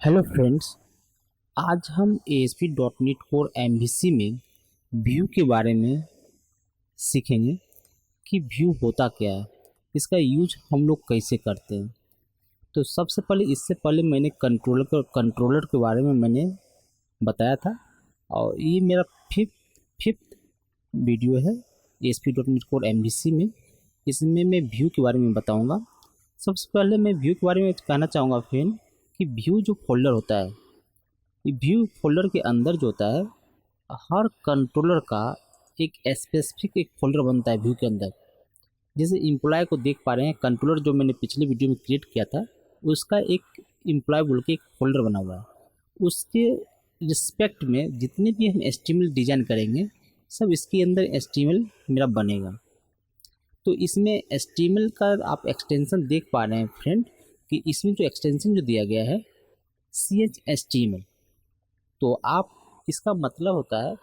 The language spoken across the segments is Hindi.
हेलो फ्रेंड्स, आज हम ASP.NET कोर MVC में व्यू के बारे में सीखेंगे कि व्यू होता क्या है, इसका यूज हम लोग कैसे करते हैं। तो सबसे पहले इससे पहले मैंने कंट्रोलर के बारे में मैंने बताया था और ये मेरा फिफ्थ वीडियो है ASP.NET कोर MVC में। इसमें मैं व्यू के बारे में बताऊंगा। सबसे पहले मैं व्यू के बारे में कहना चाहूँगा फ्रेंड कि व्यू जो फोल्डर होता है, व्यू फोल्डर के अंदर जो होता है हर कंट्रोलर का एक स्पेसिफिक एक फोल्डर बनता है व्यू के अंदर। जैसे एम्प्लॉय को देख पा रहे हैं, कंट्रोलर जो मैंने पिछले वीडियो में क्रिएट किया था उसका एक एम्प्लॉय बोल के एक फोल्डर बना हुआ है। उसके रिस्पेक्ट में जितने भी हम HTML डिज़ाइन करेंगे सब इसके अंदर HTML मेरा बनेगा। तो इसमें HTML का आप एक्सटेंशन देख पा रहे हैं फ्रेंड कि इसमें जो एक्सटेंशन जो दिया गया है CHSTML। तो आप इसका मतलब होता है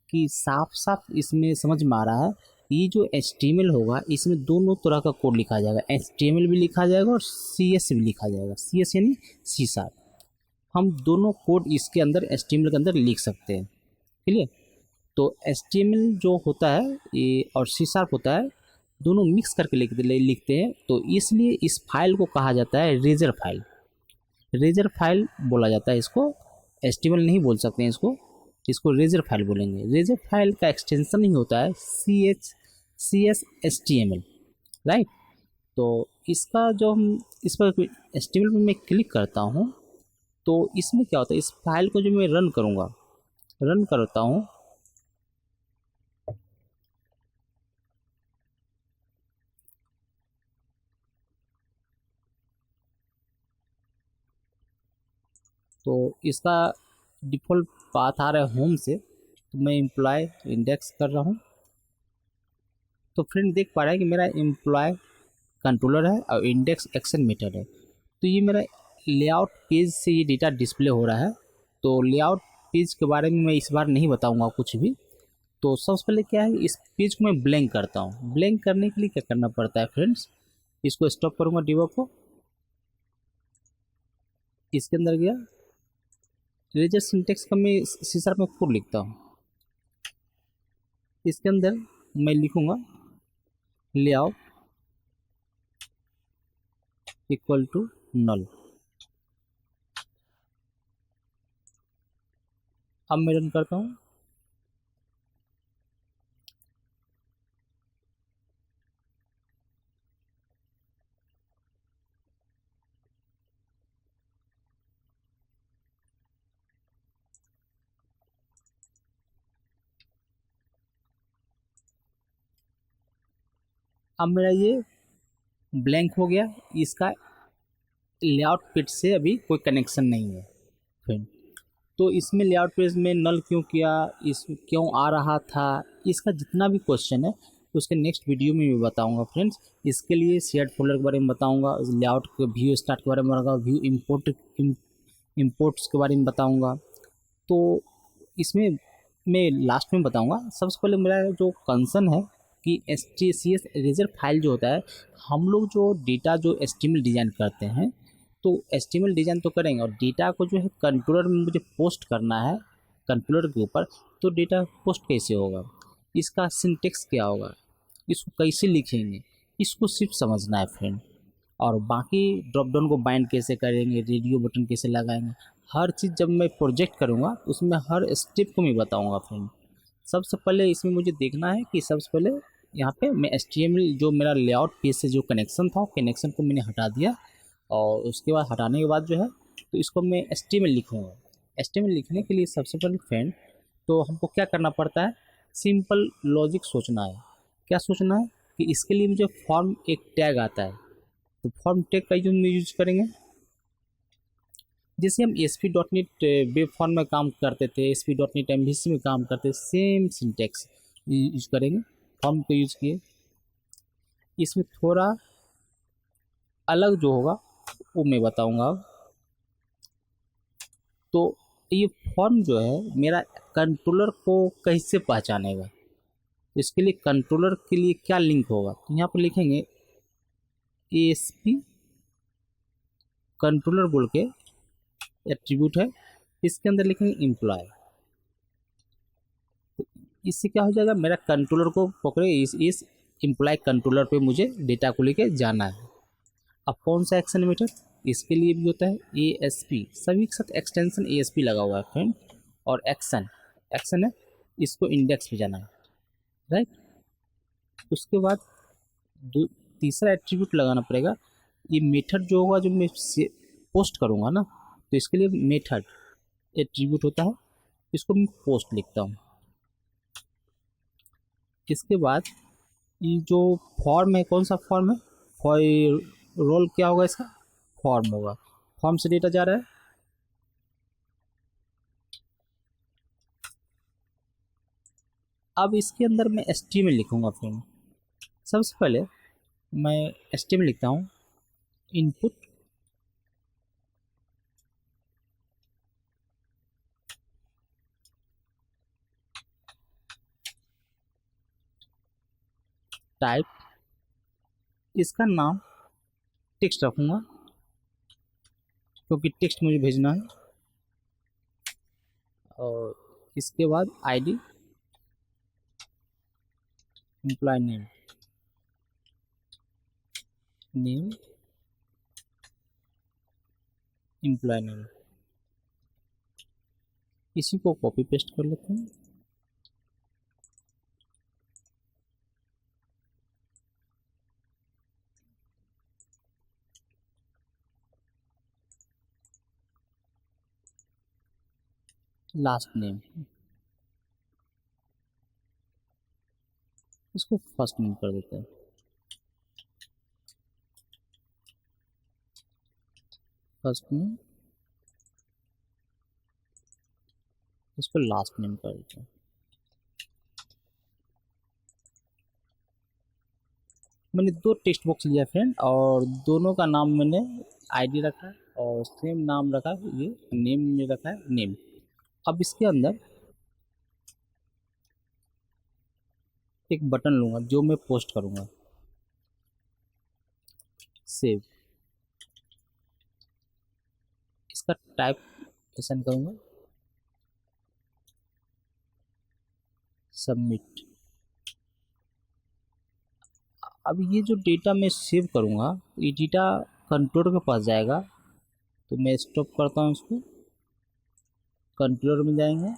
कि साफ साफ इसमें समझ में आ रहा है ये जो HTML होगा इसमें दोनों तरह का कोड लिखा जाएगा, HTML भी लिखा जाएगा और CS भी लिखा जाएगा। CS यानी C#। हम दोनों कोड इसके अंदर HTML के अंदर लिख सकते हैं। क्लियर? तो HTML जो होता है ये और C# होता है, दोनों मिक्स करके लिखते हैं। तो इसलिए इस फाइल को कहा जाता है रेजर फाइल। रेजर फाइल बोला जाता है इसको, HTML नहीं बोल सकते हैं इसको रेजर फाइल बोलेंगे। रेजर फाइल का एक्सटेंशन ही होता है CSHTML, राइट। तो इसका जो हम इस पर HTML में मैं क्लिक करता हूँ तो इसमें क्या होता है, इस फाइल को जो मैं रन करता हूँ तो इसका डिफ़ॉल्ट पाथ आ रहा है होम से। तो मैं एम्प्लॉय इंडेक्स कर रहा हूँ। तो फ्रेंड देख पा रहा है कि मेरा एम्प्लॉय कंट्रोलर है और इंडेक्स एक्शन मेथड है। तो ये मेरा लेआउट पेज से ये डेटा डिस्प्ले हो रहा है। तो लेआउट पेज के बारे में मैं इस बार नहीं बताऊंगा कुछ भी। तो सबसे पहले क्या है, इस पेज को मैं ब्लैंक करता हूँ। ब्लैंक करने के लिए क्या करना पड़ता है फ्रेंड्स, इसको स्टॉप करूँगा डिबग को, इसके अंदर गया रेजर सिंटेक्स का मैं C# में कोड लिखता हूँ। इसके अंदर मैं लिखूँगा लेआउट इक्वल टू नल। अब मैं रन करता हूँ। अब मेरा ये ब्लैंक हो गया, इसका लेआउट पेज से अभी कोई कनेक्शन नहीं है फ्रेंड। तो इसमें लेआउट पेज में नल क्यों किया, इस क्यों आ रहा था, इसका जितना भी क्वेश्चन है उसके नेक्स्ट वीडियो में मैं बताऊंगा फ्रेंड्स। इसके लिए शेयर्ड फोल्डर के बारे में बताऊंगा, लेआउट के व्यू स्टार्ट के बारे में बताऊंगा, व्यू इम्पोर्ट्स के बारे में बताऊंगा। तो इसमें मैं लास्ट में बताऊंगा। सबसे पहले मेरा जो कंसर्न है कि STCS रेजर फाइल जो होता है, हम लोग जो डेटा जो HTML डिज़ाइन करते हैं तो HTML डिज़ाइन तो करेंगे और डेटा को जो है कंट्रोलर में मुझे पोस्ट करना है कंट्रोलर के ऊपर। तो डेटा पोस्ट कैसे होगा, इसका सिंटेक्स क्या होगा, इसको कैसे लिखेंगे, इसको सिर्फ समझना है फ्रेंड। और बाकी ड्रॉप डाउन को बाइंड कैसे करेंगे, रेडियो बटन कैसे लगाएंगे, हर चीज़ जब मैं प्रोजेक्ट करूँगा तो उसमें हर स्टेप को मैं बताऊँगा फ्रेंड। सबसे पहले इसमें मुझे देखना है कि सबसे पहले यहाँ पे मैं HTML जो मेरा लेआउट पेज से जो कनेक्शन था कनेक्शन को मैंने हटा दिया। और उसके बाद हटाने के बाद जो है तो इसको मैं HTML लिखूँगा। HTML लिखने के लिए सबसे पहले फ्रेंड तो हमको क्या करना पड़ता है, सिंपल लॉजिक सोचना है। क्या सोचना है कि इसके लिए मुझे फॉर्म एक टैग आता है। तो फॉर्म टैग का यूज करेंगे। जैसे हम ASP.NET वेब फॉर्म में काम करते थे, ASP.NET MVC में काम करते थे, सेम सिंटेक्स यूज करेंगे। फॉर्म को यूज किए, इसमें थोड़ा अलग जो होगा वो मैं बताऊंगा। तो ये फॉर्म जो है मेरा कंट्रोलर को कैसे पहचानेगा, इसके लिए कंट्रोलर के लिए क्या लिंक होगा, तो यहाँ पर लिखेंगे ASP कंट्रोलर बोल के एट्रीब्यूट है, इसके अंदर लिखेंगे एम्प्लॉय। इससे क्या हो जाएगा, मेरा कंट्रोलर को पकड़े, इस एम्प्लॉय कंट्रोलर पे मुझे डेटा को लेके जाना है। अब कौन सा एक्शन मेथड, इसके लिए भी होता है ASP, सभी के साथ एक्सटेंशन ASP लगा हुआ है फ्रेंड। और एक्शन, एक्शन है, इसको इंडेक्स पे जाना है, राइट। उसके बाद तीसरा एट्रीब्यूट लगाना पड़ेगा। ये मेथड जो होगा, जो मैं पोस्ट करूँगा ना, तो इसके लिए मेथड एट्रीब्यूट होता है, इसको मैं पोस्ट लिखता हूँ। इसके बाद ये जो फॉर्म है, कौन सा फॉर्म है, फॉर रोल क्या होगा, इसका फॉर्म होगा, फॉर्म से डेटा जा रहा है। अब इसके अंदर मैं HTML लिखूंगा फ्रेंड। सबसे पहले मैं HTML लिखता हूँ, इनपुट टाइप, इसका नाम टेक्स्ट रखूँगा क्योंकि टेक्स्ट मुझे भेजना है। और इसके बाद ID, employee name, name employee name, इसी को कॉपी पेस्ट कर लेते हैं। लास्ट नेम, इसको फर्स्ट नेम कर देते हैं, फर्स्ट नेम, इसको लास्ट नेम कर देते हैं। मैंने दो टेक्स्ट बॉक्स लिया फ्रेंड, और दोनों का नाम मैंने ID रखा है और सेम नाम रखा है, ये नेम में रखा है, नेम। अब इसके अंदर एक बटन लूँगा जो मैं पोस्ट करूँगा, सेव, इसका टाइप ऐसा करूँगा, सबमिट। अब ये जो डेटा मैं सेव करूँगा, ये डेटा कंट्रोलर के पास जाएगा, तो मैं स्टॉप करता हूँ इसको, कंट्रोलर में जाएंगे।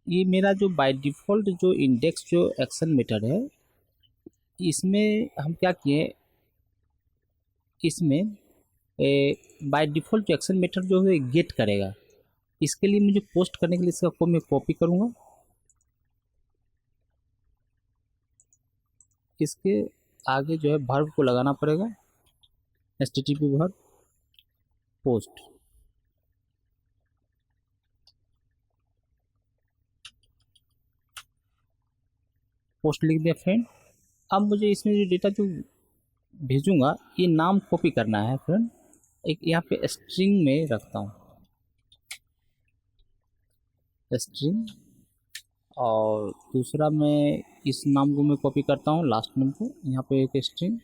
ये मेरा जो बाय डिफ़ॉल्ट जो इंडेक्स जो एक्शन मेथड है, इसमें हम क्या किए, इसमें बाय डिफ़ॉल्ट जो एक्शन मेथड जो है गेट करेगा। इसके लिए मुझे पोस्ट करने के लिए इसका मैं कॉपी करूँगा, इसके आगे जो है वर्ब को लगाना पड़ेगा, HTTP वर्ब पोस्ट, पोस्ट लिख दिया फ्रेंड। अब मुझे इसमें जो डेटा जो भेजूंगा, ये नाम कॉपी करना है फ्रेंड, एक यहाँ पे स्ट्रिंग में रखता हूँ, स्ट्रिंग, और दूसरा मैं इस नाम को मैं कॉपी करता हूँ, लास्ट नेम को, यहाँ पे एक स्ट्रिंग,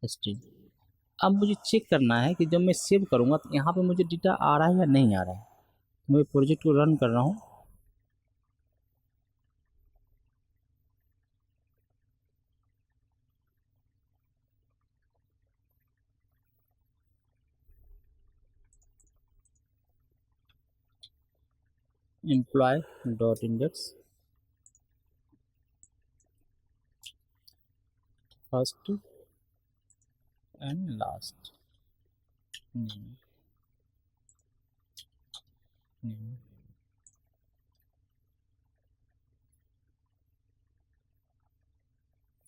स्ट्रिंग। अब मुझे चेक करना है कि जब मैं सेव करूँगा तो यहाँ पे मुझे डेटा आ रहा है या नहीं आ रहा है। मैं प्रोजेक्ट को रन कर रहा हूँ, employee.index first and last name,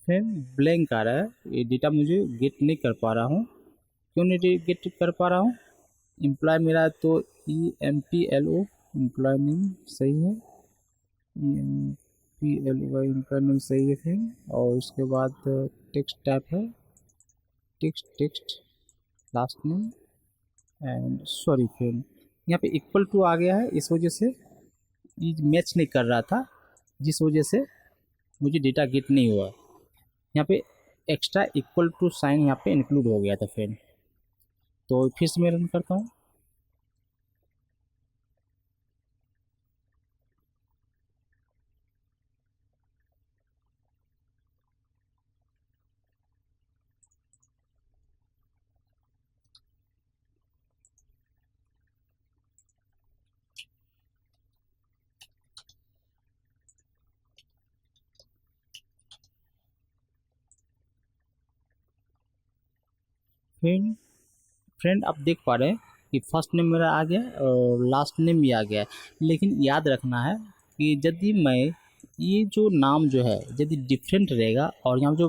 फिर ब्लैंक आ रहा है, ये डेटा मुझे गेट नहीं कर पा रहा हूँ। क्यों नहीं गेट कर पा रहा हूँ, एम्प्लॉय मेरा तो EMPLO, एम्प्लॉय नेम सही है, EMPLY एम्प्लॉय नेम सही है फिर। और उसके बाद टेक्स्ट टाइप है, text last name and sorry friend, यहाँ पे इक्वल टू आ गया है, इस वजह से ये मैच नहीं कर रहा था, जिस वजह से मुझे डेटा गेट नहीं हुआ। यहाँ पे एक्स्ट्रा इक्वल टू साइन यहाँ पे इंक्लूड हो गया था फ्रेंड। तो फिर से मैं रन करता हूँ। फिर फ्रेंड आप देख पा रहे हैं कि फर्स्ट नेम मेरा आ गया और लास्ट नेम भी आ गया है। लेकिन याद रखना है कि यदि मैं ये जो नाम जो है यदि डिफरेंट रहेगा और यहाँ जो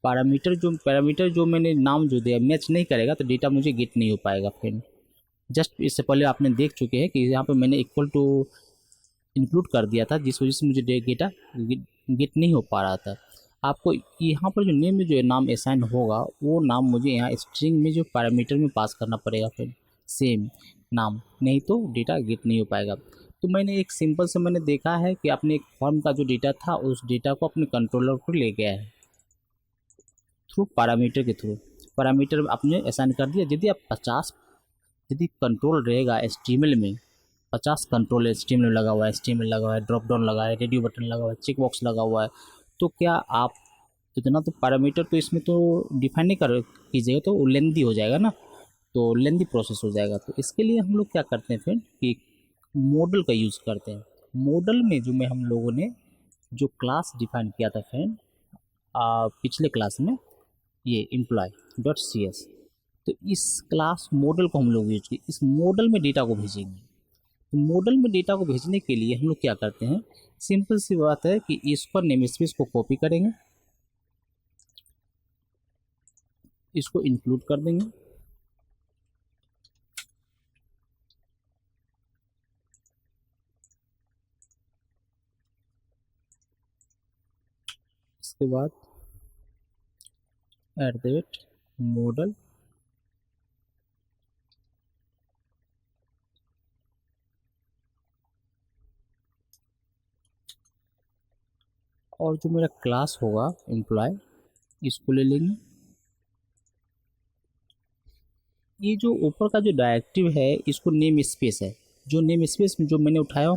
पैरामीटर जो मैंने नाम जो दिया मैच नहीं करेगा तो डेटा मुझे गेट नहीं हो पाएगा फ्रेंड। जस्ट इससे पहले आपने देख चुके हैं कि यहाँ पे मैंने इक्वल टू इंक्लूड कर दिया था, जिस वजह से मुझे डेटा गेट नहीं हो पा रहा था। आपको यहाँ पर जो नेम में जो नाम असाइन होगा वो नाम मुझे यहाँ स्ट्रिंग में जो पैरामीटर में पास करना पड़ेगा फिर सेम नाम, नहीं तो डेटा गेट नहीं हो पाएगा। तो मैंने एक सिंपल से मैंने देखा है कि अपने एक फॉर्म का जो डेटा था उस डेटा को अपने कंट्रोलर पर ले गया है थ्रू पैरामीटर के थ्रू। पैरामीटर आपने असाइन कर दिया। यदि आप 50 यदि कंट्रोल रहेगा HTML में, 50 कंट्रोल HTML लगा हुआ है, HTML लगा हुआ है, ड्रॉप डाउन लगा है, रेडियो बटन लगा हुआ है, चेक बॉक्स लगा हुआ है, तो क्या आप इतना तो पैरामीटर तो इसमें तो डिफाइन नहीं कर कीजिएगा तो वो लेंदी हो जाएगा ना, तो लेंदी प्रोसेस हो जाएगा। तो इसके लिए हम लोग क्या करते हैं फिर कि मॉडल का यूज़ करते हैं। मॉडल में जो में हम लोगों ने जो क्लास डिफाइन किया था फ्रेंड पिछले क्लास में, ये employee.cs, तो इस क्लास मॉडल को हम लोग यूज किए, इस मॉडल में डेटा को भेजेंगे। तो मॉडल में डेटा को भेजने के लिए हम लोग क्या करते हैं, सिंपल सी बात है कि इस पर नेम स्पेस को कॉपी करेंगे, इसको इंक्लूड कर देंगे, इसके बाद @model और जो मेरा क्लास होगा एम्प्लॉय, इसको ले लेंगे। ये जो ऊपर का जो डायरेक्टिव है इसको नेम स्पेस है, जो नेम स्पेस जो मैंने उठाया हो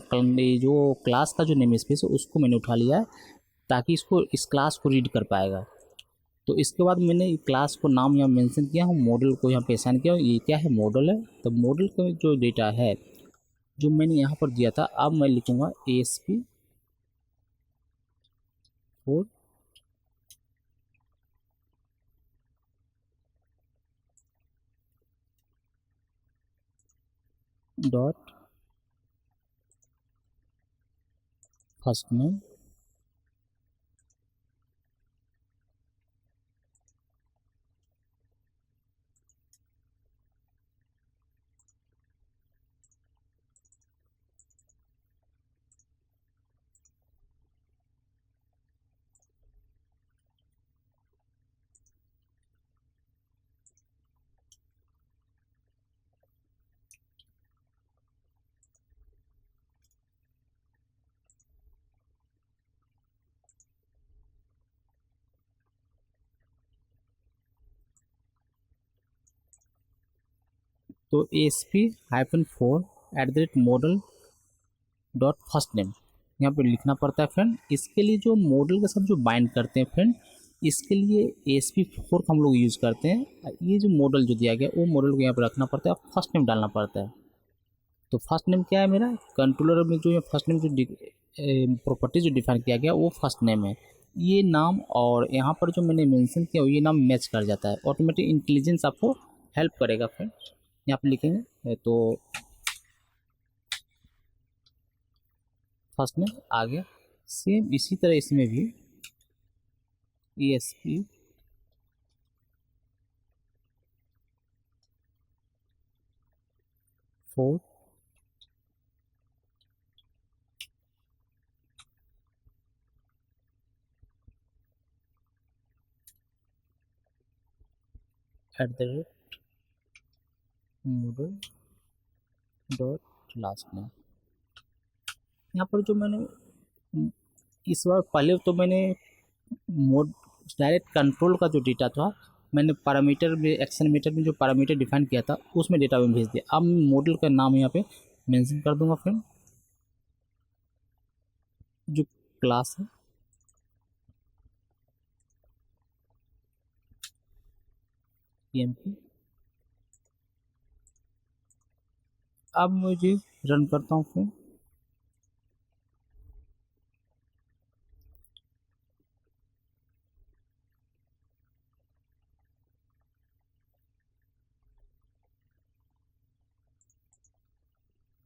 जो क्लास का जो नेम स्पेस है उसको मैंने उठा लिया है ताकि इसको इस क्लास को रीड कर पाएगा। तो इसके बाद मैंने क्लास को नाम यहाँ मेंशन किया हूँ, मॉडल को यहाँ पे असाइन किया, ये क्या है मॉडल है। तो मॉडल का जो डेटा है जो मैंने यहाँ पर दिया था, अब मैं लिखूँगा ASP4 डॉट फर्स्ट नेम तो ASP-4 डॉट फर्स्ट नेम यहाँ पे लिखना पड़ता है फ्रेंड। इसके लिए जो मॉडल के साथ जो बाइंड करते हैं फ्रेंड, इसके लिए ASP4 का हम लोग यूज़ करते हैं। ये जो मॉडल जो दिया गया वो मॉडल को यहाँ पे रखना पड़ता है और फर्स्ट नेम डालना पड़ता है। तो फर्स्ट नेम क्या है मेरा कंट्रोलर में जो फर्स्ट नेम जो प्रॉपर्टी जो डिफाइन किया गया वो फर्स्ट नेम है। ये नाम और यहाँ पर जो मैंने मेंशन किया ये नाम मैच कर जाता है, ऑटोमेटिक इंटेलिजेंस आपको हेल्प करेगा फ्रेंड। यहाँ पे लिखेंगे तो फर्स्ट नेम आ गया। सेम इसी तरह इसमें भी ASP4 @model dot last name. यहाँ पर जो मैंने इस बार पहले तो मैंने मोड डायरेक्ट कंट्रोल का जो डेटा था मैंने पैरामीटर में एक्सेलमीटर में जो पैरामीटर डिफाइन किया था उसमें डेटा में भेज दिया। अब मॉडल का नाम यहाँ पे मेंशन कर दूंगा फ्रेंड, जो क्लास है PMP। अब मुझे रन करता हूँ फ्रेंड।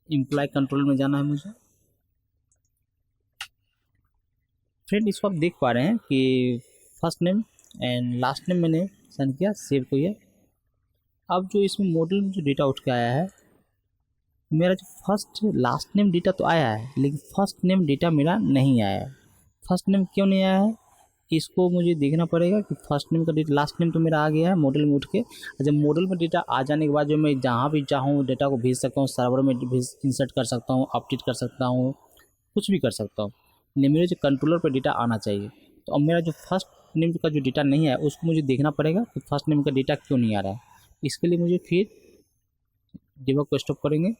एम्प्लॉय कंट्रोल में जाना है मुझे। फ्रेंड इसको आप देख पा रहे हैं कि first name and last name मैंने सेंड किया, सेव किया। अब जो इसमें मॉडल में जो डेटा उठ के आया है, मेरा जो फर्स्ट लास्ट नेम डेटा तो आया है, लेकिन फर्स्ट नेम डेटा मेरा नहीं आया है। फर्स्ट नेम क्यों नहीं आया है, इसको मुझे देखना पड़ेगा कि फर्स्ट नेम का डेटा, लास्ट नेम तो मेरा आ गया है मॉडल में उठ के। जब मॉडल में डेटा आ जाने के बाद जो मैं जहाँ भी चाहूँ डेटा को भेज सकता हूँ, सर्वर में भेज इंसर्ट कर सकता हूँ, अपडेट कर सकता हूँ, कुछ भी कर सकता हूँ। नहीं, मेरे जो कंट्रोलर पर डेटा आना चाहिए। तो अब मेरा जो फर्स्ट नेम का जो डेटा नहीं है उसको मुझे देखना पड़ेगा कि फर्स्ट नेम का डेटा क्यों नहीं आ रहा है। इसके लिए मुझे फिर डिबग को स्टॉप करेंगे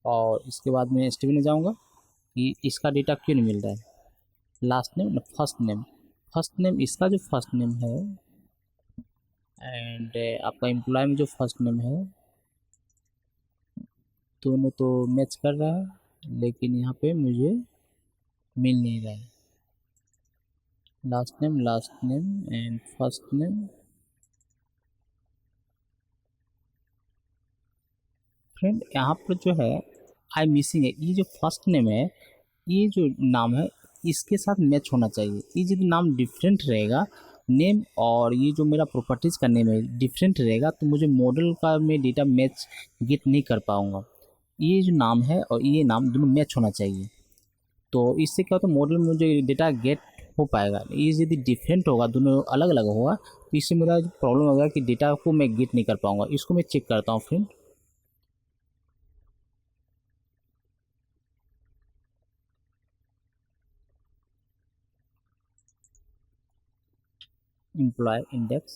और इसके बाद मैं एसटीबी में जाऊँगा कि इसका डेटा क्यों नहीं मिल रहा है। लास्ट नेम फर्स्ट नेम इसका जो फर्स्ट नेम है एंड आपका एम्प्लॉय में जो फर्स्ट नेम है, दोनों तो मैच कर रहा है, लेकिन यहाँ पे मुझे मिल नहीं रहा है। Last name and first name. Friend यहाँ पर जो है आई मिसिंग है, ये जो फर्स्ट नेम है, ये जो नाम है इसके साथ मैच होना चाहिए। ये यदि नाम डिफरेंट रहेगा, नेम और ये जो मेरा प्रॉपर्टीज़ का नेम है डिफरेंट रहेगा, तो मुझे मॉडल का में डेटा मैच गेट नहीं कर पाऊँगा। ये जो नाम है और ये नाम दोनों मैच होना चाहिए, तो इससे क्या होता है मॉडल में मुझे डेटा गेट हो पाएगा। ये यदि डिफरेंट होगा, दोनों अलग अलग होगा, तो इससे मेरा प्रॉब्लम होगा कि डेटा को मैं गेट नहीं कर पाऊँगा। इसको मैं चेक करता हूँ friend. Employee index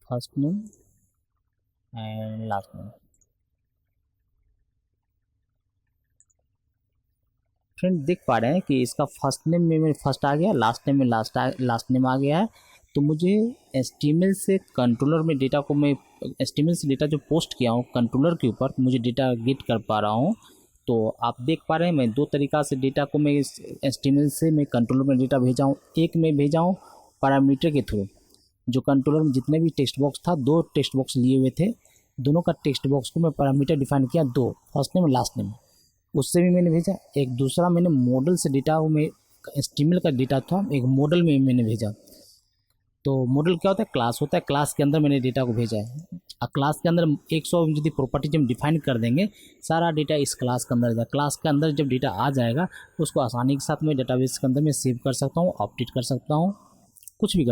first name and last name. Friend देख पा रहे हैं कि इसका फर्स्ट नेम में मेरे फर्स्ट आ गया, लास्ट नेम में लास्ट नेम आ गया है। तो मुझे एचटीएमएल से कंट्रोलर में डेटा को मैं एचटीएमएल से डेटा जो पोस्ट किया हूँ कंट्रोलर के ऊपर, मुझे डेटा गेट कर पा रहा हूँ। तो आप देख पा रहे हैं मैं दो तरीक़ा से डेटा को मैं एचटीएमएल से मैं कंट्रोलर में डेटा भेजा हूँ। एक में भेजा हूँ पैरामीटर के थ्रू, जो कंट्रोलर में जितने भी टेक्स्ट बॉक्स था, दो टेक्स्ट बॉक्स लिए हुए थे, दोनों का टेक्स्ट बॉक्स को मैं पैरामीटर डिफाइन किया, दो, फर्स्ट नेम लास्ट नेम, उससे भी मैंने भेजा। एक दूसरा मैंने मॉडल से डेटा में एचटीएमएल का डेटा था, एक मॉडल में मैंने भेजा। तो मॉडल क्या होता है, क्लास होता है, क्लास के अंदर मैंने डेटा को भेजा है। और क्लास के अंदर 100 यदि प्रॉपर्टी जब डिफाइन कर देंगे, सारा डेटा इस क्लास के अंदर जाए। क्लास के अंदर जब डेटा आ जाएगा उसको आसानी के साथ मैं डेटाबेस के अंदर में सेव कर सकता हूँ, अपडेट कर सकता हूँ, कुछ भी कर